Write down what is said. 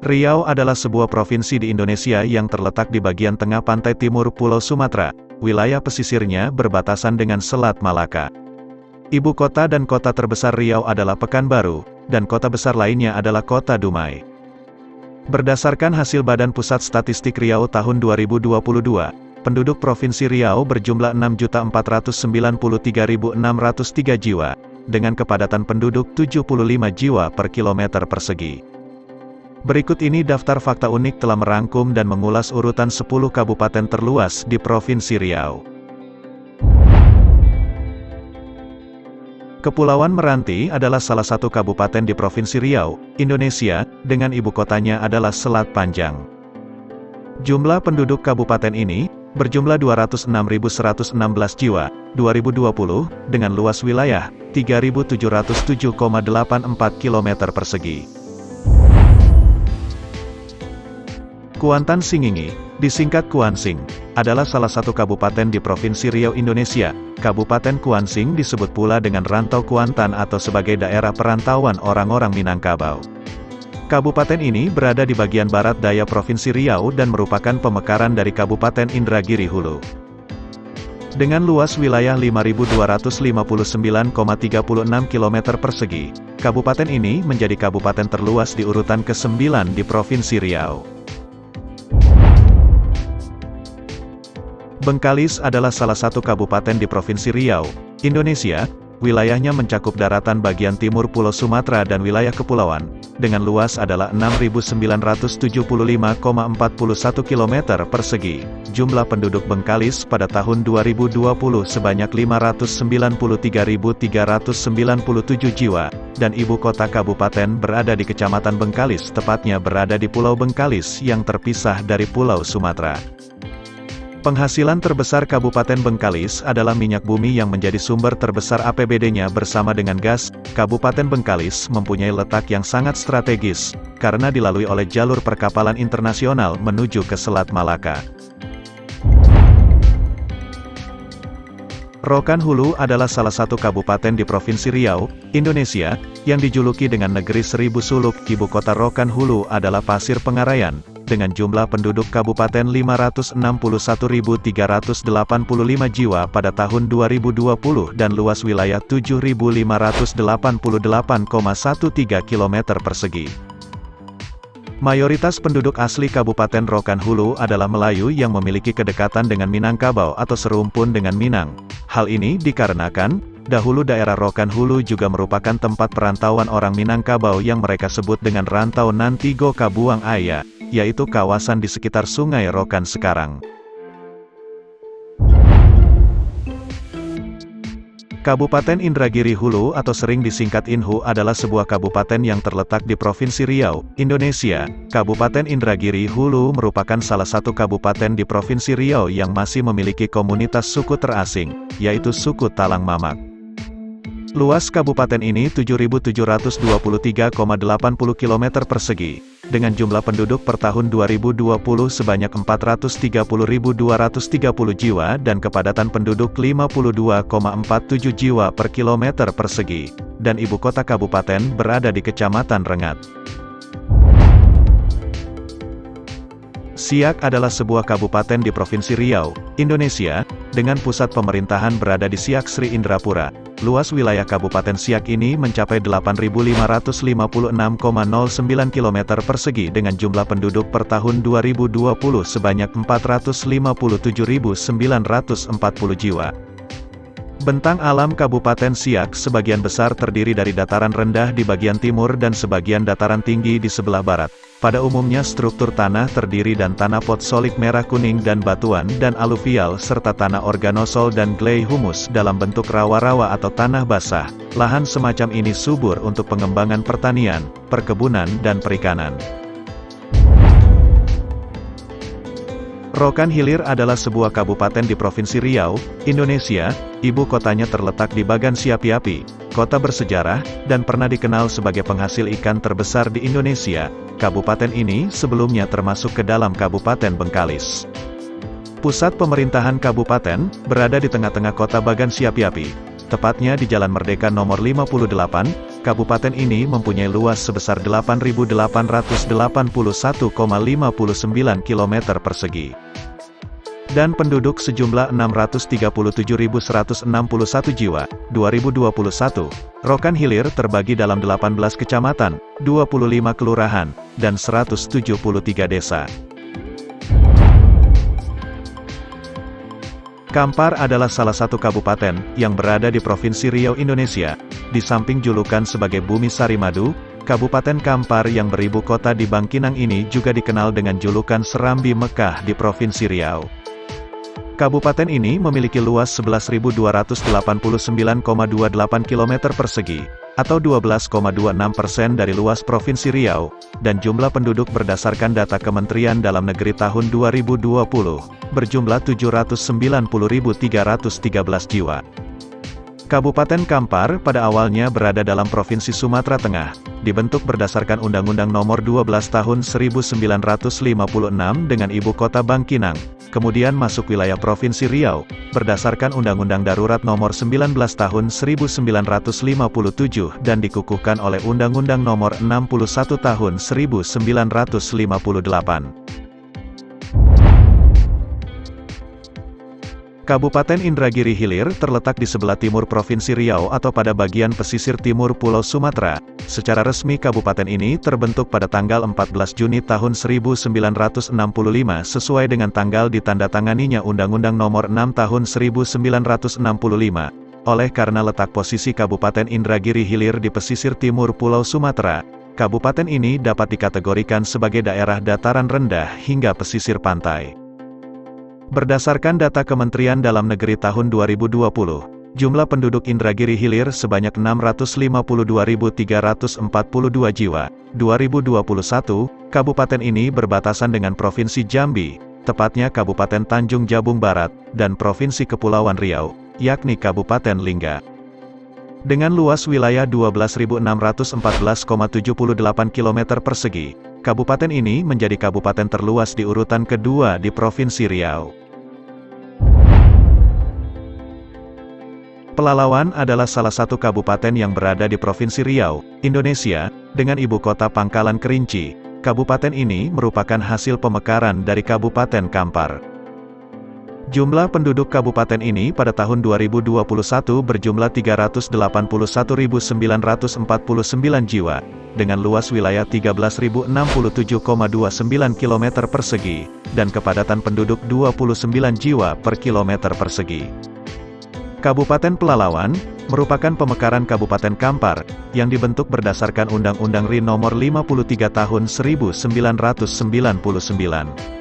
Riau adalah sebuah provinsi di Indonesia yang terletak di bagian tengah pantai timur Pulau Sumatera. Wilayah pesisirnya berbatasan dengan Selat Malaka. Ibu kota dan kota terbesar Riau adalah Pekanbaru, dan kota besar lainnya adalah Kota Dumai. Berdasarkan hasil Badan Pusat Statistik Riau tahun 2022, penduduk Provinsi Riau berjumlah 6.493.603 jiwa, dengan kepadatan penduduk 75 jiwa per kilometer persegi. Berikut ini daftar fakta unik telah merangkum dan mengulas urutan 10 kabupaten terluas di Provinsi Riau. Kepulauan Meranti adalah salah satu kabupaten di Provinsi Riau, Indonesia, dengan ibu kotanya adalah Selat Panjang. Jumlah penduduk kabupaten ini berjumlah 206.116 jiwa, 2020, dengan luas wilayah 3.707,84 km persegi. Kuantan Singingi, disingkat Kuansing, adalah salah satu kabupaten di Provinsi Riau, Indonesia. Kabupaten Kuansing disebut pula dengan Rantau Kuantan atau sebagai daerah perantauan orang-orang Minangkabau. Kabupaten ini berada di bagian barat daya Provinsi Riau dan merupakan pemekaran dari Kabupaten Indragiri Hulu. Dengan luas wilayah 5.259,36 km persegi, kabupaten ini menjadi kabupaten terluas di urutan ke-9 di Provinsi Riau. Bengkalis adalah salah satu kabupaten di Provinsi Riau, Indonesia. Wilayahnya mencakup daratan bagian timur Pulau Sumatera dan wilayah kepulauan, dengan luas adalah 6.975,41 km persegi. Jumlah penduduk Bengkalis pada tahun 2020 sebanyak 593.397 jiwa, dan ibu kota kabupaten berada di Kecamatan Bengkalis, tepatnya berada di Pulau Bengkalis yang terpisah dari Pulau Sumatera. Penghasilan terbesar Kabupaten Bengkalis adalah minyak bumi yang menjadi sumber terbesar APBD-nya bersama dengan gas. Kabupaten Bengkalis mempunyai letak yang sangat strategis, karena dilalui oleh jalur perkapalan internasional menuju ke Selat Malaka. Rokan Hulu adalah salah satu kabupaten di Provinsi Riau, Indonesia, yang dijuluki dengan Negeri Seribu Suluk. Ibu kota Rokan Hulu adalah Pasir Pengarayan, dengan jumlah penduduk kabupaten 561.385 jiwa pada tahun 2020 dan luas wilayah 7.588,13 km persegi. Mayoritas penduduk asli Kabupaten Rokan Hulu adalah Melayu yang memiliki kedekatan dengan Minangkabau atau serumpun dengan Minang. Hal ini dikarenakan, dahulu daerah Rokan Hulu juga merupakan tempat perantauan orang Minangkabau yang mereka sebut dengan Rantau Nantigo Kabuang Aya, yaitu kawasan di sekitar Sungai Rokan sekarang. Kabupaten Indragiri Hulu atau sering disingkat Inhu adalah sebuah kabupaten yang terletak di Provinsi Riau, Indonesia. Kabupaten Indragiri Hulu merupakan salah satu kabupaten di Provinsi Riau yang masih memiliki komunitas suku terasing, yaitu suku Talang Mamak. Luas kabupaten ini 7.723,80 km persegi, dengan jumlah penduduk per tahun 2020 sebanyak 430.230 jiwa dan kepadatan penduduk 52,47 jiwa per kilometer persegi, dan ibu kota kabupaten berada di Kecamatan Rengat. Siak adalah sebuah kabupaten di Provinsi Riau, Indonesia, dengan pusat pemerintahan berada di Siak Sri Indrapura. Luas wilayah Kabupaten Siak ini mencapai 8.556,09 km persegi dengan jumlah penduduk per tahun 2020 sebanyak 457.940 jiwa. Bentang alam Kabupaten Siak sebagian besar terdiri dari dataran rendah di bagian timur dan sebagian dataran tinggi di sebelah barat. Pada umumnya struktur tanah terdiri dan tanah potsolik merah kuning dan batuan dan aluvial serta tanah organosol dan clay humus dalam bentuk rawa-rawa atau tanah basah. Lahan semacam ini subur untuk pengembangan pertanian, perkebunan dan perikanan. Rokan Hilir adalah sebuah kabupaten di Provinsi Riau, Indonesia. Ibu kotanya terletak di Bagan Siapi-api, kota bersejarah, dan pernah dikenal sebagai penghasil ikan terbesar di Indonesia. Kabupaten ini sebelumnya termasuk ke dalam Kabupaten Bengkalis. Pusat pemerintahan kabupaten berada di tengah-tengah kota Bagan Siapi-api, tepatnya di Jalan Merdeka nomor 58, kabupaten ini mempunyai luas sebesar 8.881,59 km persegi. Dan penduduk sejumlah 637.161 jiwa. 2021, Rokan Hilir terbagi dalam 18 kecamatan, 25 kelurahan, dan 173 desa. Kampar adalah salah satu kabupaten yang berada di Provinsi Riau, Indonesia. Di samping julukan sebagai Bumi Sari Madu, Kabupaten Kampar yang beribu kota di Bangkinang ini juga dikenal dengan julukan Serambi Mekah di Provinsi Riau. Kabupaten ini memiliki luas 11.289,28 km persegi, atau 12,26% dari luas Provinsi Riau, dan jumlah penduduk berdasarkan data Kementerian Dalam Negeri tahun 2020, berjumlah 790.313 jiwa. Kabupaten Kampar pada awalnya berada dalam Provinsi Sumatera Tengah, dibentuk berdasarkan Undang-Undang Nomor 12 Tahun 1956 dengan ibu kota Bangkinang, kemudian masuk wilayah Provinsi Riau, berdasarkan Undang-Undang Darurat Nomor 19 Tahun 1957 dan dikukuhkan oleh Undang-Undang Nomor 61 Tahun 1958. Kabupaten Indragiri Hilir terletak di sebelah timur Provinsi Riau atau pada bagian pesisir timur Pulau Sumatera. Secara resmi kabupaten ini terbentuk pada tanggal 14 Juni tahun 1965 sesuai dengan tanggal ditandatanganinya Undang-Undang Nomor 6 Tahun 1965. Oleh karena letak posisi Kabupaten Indragiri Hilir di pesisir timur Pulau Sumatera, kabupaten ini dapat dikategorikan sebagai daerah dataran rendah hingga pesisir pantai. Berdasarkan data Kementerian Dalam Negeri tahun 2020, jumlah penduduk Indragiri Hilir sebanyak 652.342 jiwa. 2021, kabupaten ini berbatasan dengan Provinsi Jambi, tepatnya Kabupaten Tanjung Jabung Barat, dan Provinsi Kepulauan Riau, yakni Kabupaten Lingga. Dengan luas wilayah 12.614,78 km persegi, kabupaten ini menjadi kabupaten terluas di urutan kedua di Provinsi Riau. Pelalawan adalah salah satu kabupaten yang berada di Provinsi Riau, Indonesia, dengan ibu kota Pangkalan Kerinci. Kabupaten ini merupakan hasil pemekaran dari Kabupaten Kampar. Jumlah penduduk kabupaten ini pada tahun 2021 berjumlah 381.949 jiwa, dengan luas wilayah 13.067,29 km persegi, dan kepadatan penduduk 29 jiwa per kilometer persegi. Kabupaten Pelalawan merupakan pemekaran Kabupaten Kampar yang dibentuk berdasarkan Undang-Undang RI Nomor 53 Tahun 1999.